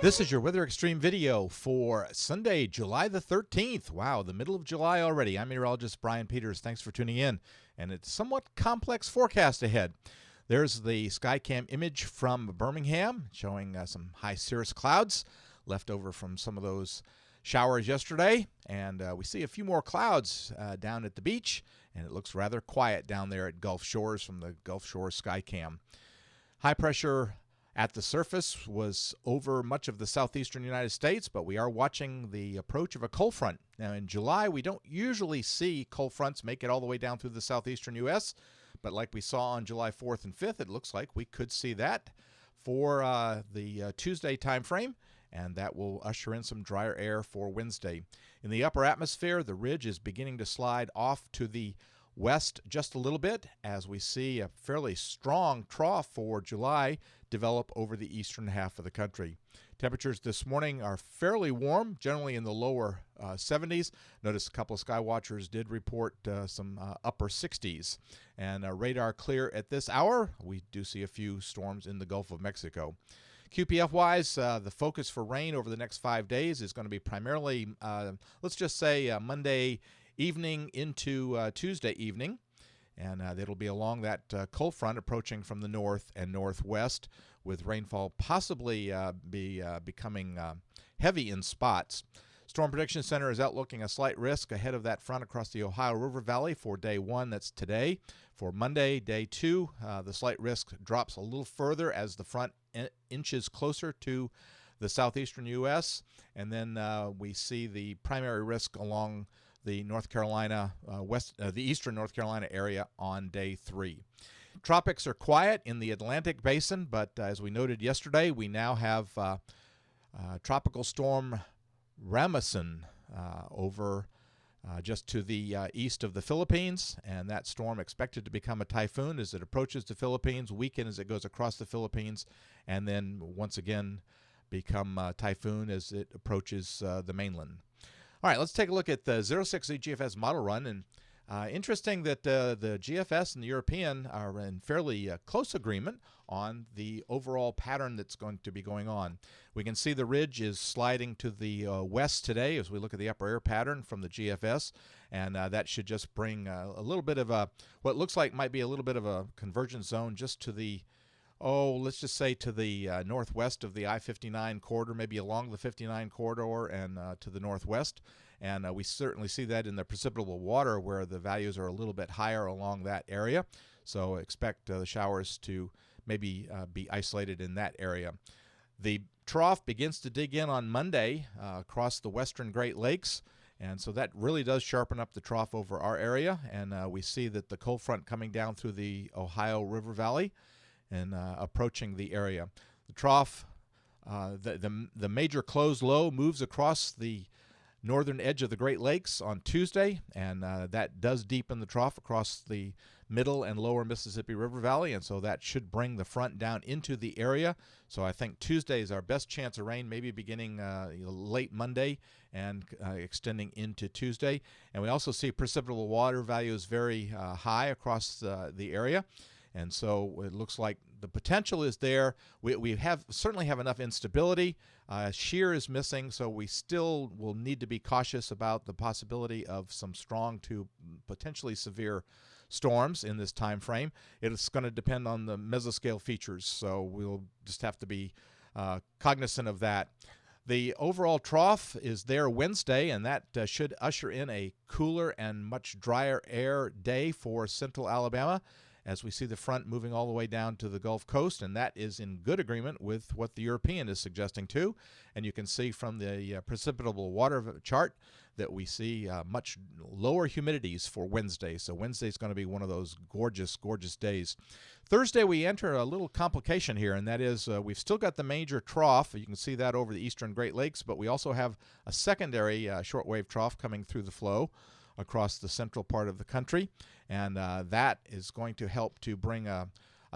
This is your Weather Extreme video for Sunday, July the 13th. Wow, the middle of July already. I'm meteorologist Brian Peters. Thanks for tuning in. And it's a somewhat complex forecast ahead. There's the Skycam image from Birmingham showing some high cirrus clouds left over from some of those showers yesterday. And we see a few more clouds down at the beach, and it looks rather quiet down there at Gulf Shores from the Gulf Shores Skycam. High pressure at the surface was over much of the southeastern United States, but we are watching the approach of a cold front. Now, in July, we don't usually see cold fronts make it all the way down through the southeastern U.S., but like we saw on July 4th and 5th, it looks like we could see that for the Tuesday time frame, and that will usher in some drier air for Wednesday. In the upper atmosphere, the ridge is beginning to slide off to the west just a little bit as we see a fairly strong trough for July develop over the eastern half of the country. Temperatures this morning are fairly warm, generally in the lower 70s. Notice a couple of sky watchers did report some upper 60s. And radar clear at this hour. We do see a few storms in the Gulf of Mexico. QPF-wise, the focus for rain over the next 5 days is going to be primarily, let's just say Monday evening into Tuesday evening, and it'll be along that cold front approaching from the north and northwest, with rainfall possibly becoming heavy in spots. Storm Prediction Center is outlooking a slight risk ahead of that front across the Ohio River Valley for day 1, that's today. For Monday, day 2, the slight risk drops a little further as the front inches closer to the southeastern U.S., and then we see the primary risk along the North Carolina, the eastern North Carolina area on day 3. Tropics are quiet in the Atlantic basin, but as we noted yesterday, we now have tropical storm Ramazan over just to the east of the Philippines, and that storm expected to become a typhoon as it approaches the Philippines, weaken as it goes across the Philippines, and then once again become a typhoon as it approaches the mainland. All right, let's take a look at the 06Z GFS model run. And interesting that the GFS and the European are in fairly close agreement on the overall pattern that's going to be going on. We can see the ridge is sliding to the west today as we look at the upper air pattern from the GFS, and that should just bring a little bit of what looks like might be a little bit of a convergence zone just to the let's just say to the northwest of the I-59 corridor, maybe along the 59 corridor and to the northwest. And we certainly see that in the precipitable water where the values are a little bit higher along that area. So expect the showers to maybe be isolated in that area. The trough begins to dig in on Monday across the western Great Lakes. And so that really does sharpen up the trough over our area. And we see that the cold front coming down through the Ohio River Valley and approaching the area. The trough, the major closed low moves across the northern edge of the Great Lakes on Tuesday, and that does deepen the trough across the middle and lower Mississippi River Valley, and so that should bring the front down into the area. So I think Tuesday is our best chance of rain, maybe beginning late Monday and extending into Tuesday. And we also see precipitable water values very high across the area. And so it looks like the potential is there. We certainly have enough instability. Shear is missing, so we still will need to be cautious about the possibility of some strong to potentially severe storms in this time frame. It's going to depend on the mesoscale features, so we'll just have to be cognizant of that. The overall trough is there Wednesday, and that should usher in a cooler and much drier air day for central Alabama, as we see the front moving all the way down to the Gulf Coast, and that is in good agreement with what the European is suggesting too. And you can see from the precipitable water chart that we see much lower humidities for Wednesday. So Wednesday is going to be one of those gorgeous, gorgeous days. Thursday we enter a little complication here, and that is we've still got the major trough. You can see that over the eastern Great Lakes, but we also have a secondary shortwave trough coming through the flow across the central part of the country, and that is going to help to bring a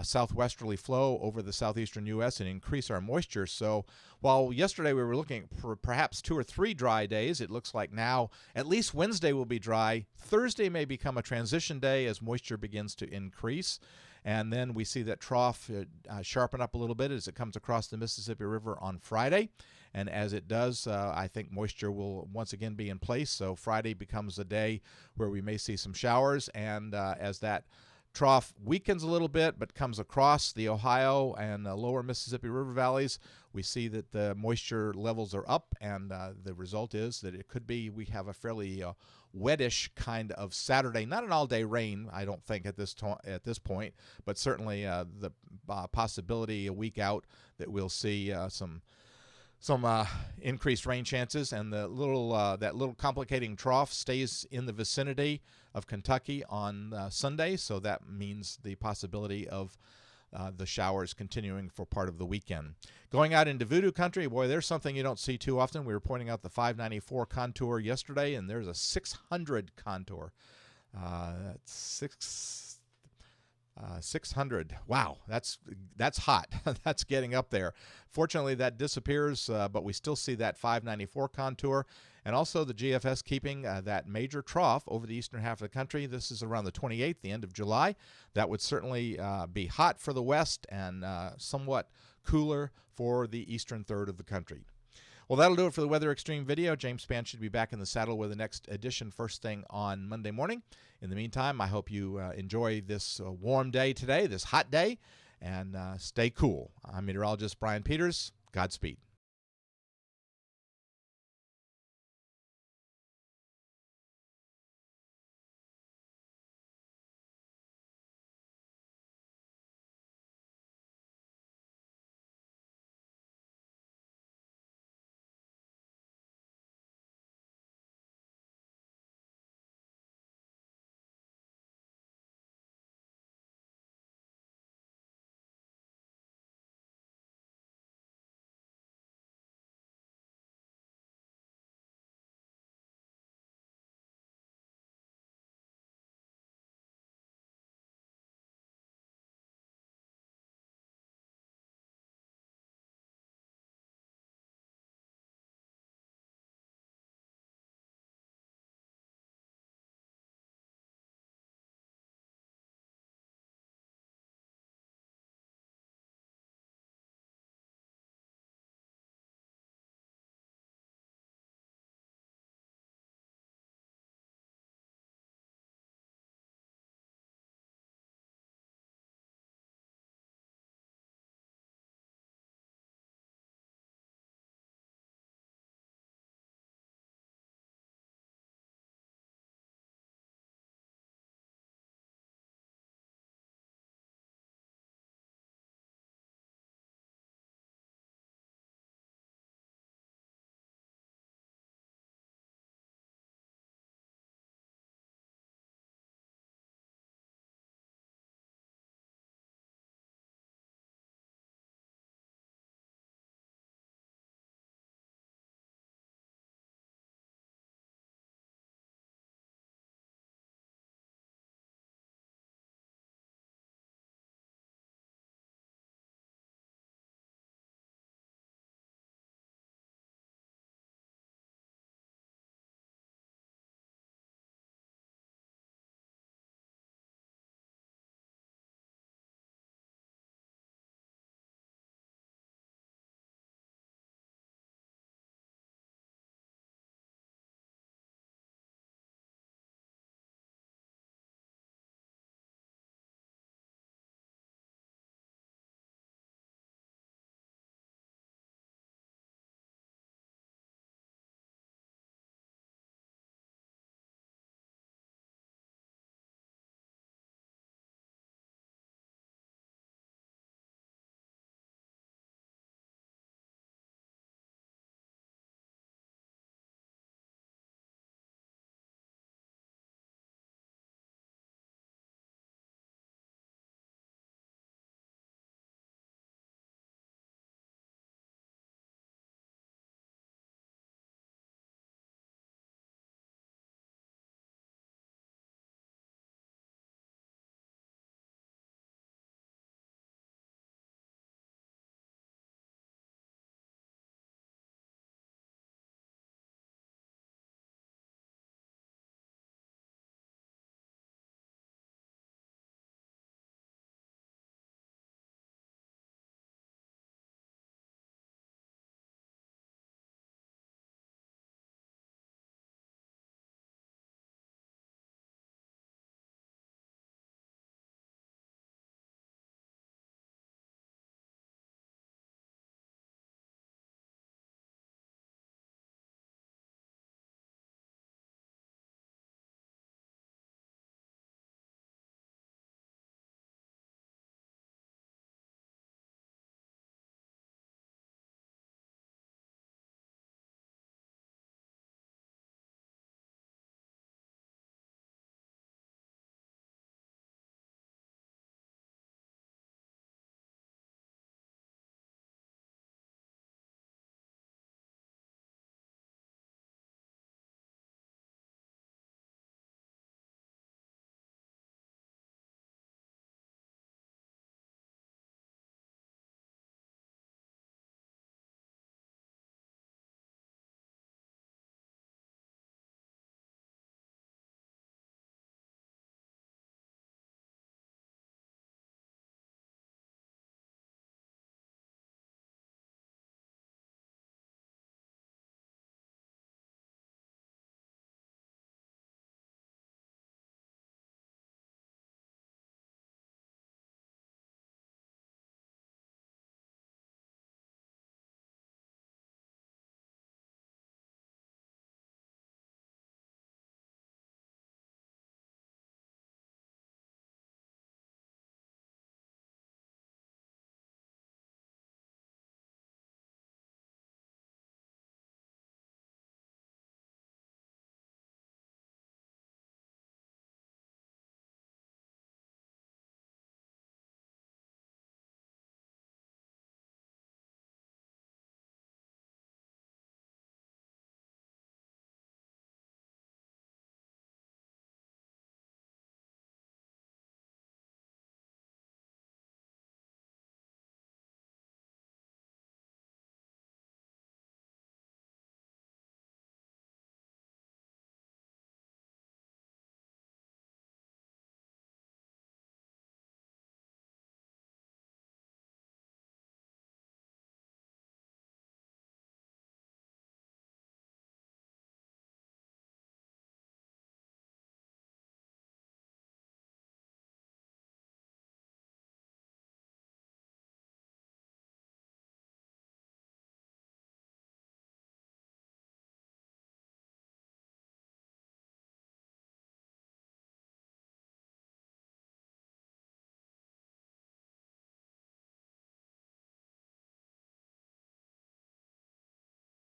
southwesterly flow over the southeastern U.S. and increase our moisture. So while yesterday we were looking for perhaps 2 or 3 dry days, it looks like now at least Wednesday will be dry. Thursday may become a transition day as moisture begins to increase. And then we see that trough sharpen up a little bit as it comes across the Mississippi River on Friday. And as it does, I think moisture will once again be in place. So Friday becomes a day where we may see some showers. And as that trough weakens a little bit but comes across the Ohio and lower Mississippi River valleys, we see that the moisture levels are up, and the result is that it could be we have a fairly wettish kind of Saturday. Not an all-day rain, I don't think, at this point, but certainly the possibility a week out that we'll see some increased rain chances, and the that little complicating trough stays in the vicinity of Kentucky on Sunday, so that means the possibility of the showers continuing for part of the weekend. Going out into Voodoo Country, boy, there's something you don't see too often. We were pointing out the 594 contour yesterday, and there's a 600 contour. 600. Wow, that's hot. That's getting up there. Fortunately, that disappears, but we still see that 594 contour. And also the GFS keeping that major trough over the eastern half of the country. This is around the 28th, the end of July. That would certainly be hot for the west and somewhat cooler for the eastern third of the country. Well, that'll do it for the Weather Xtreme video. James Spann should be back in the saddle with the next edition first thing on Monday morning. In the meantime, I hope you enjoy this warm day today, this hot day, and stay cool. I'm meteorologist Brian Peters. Godspeed.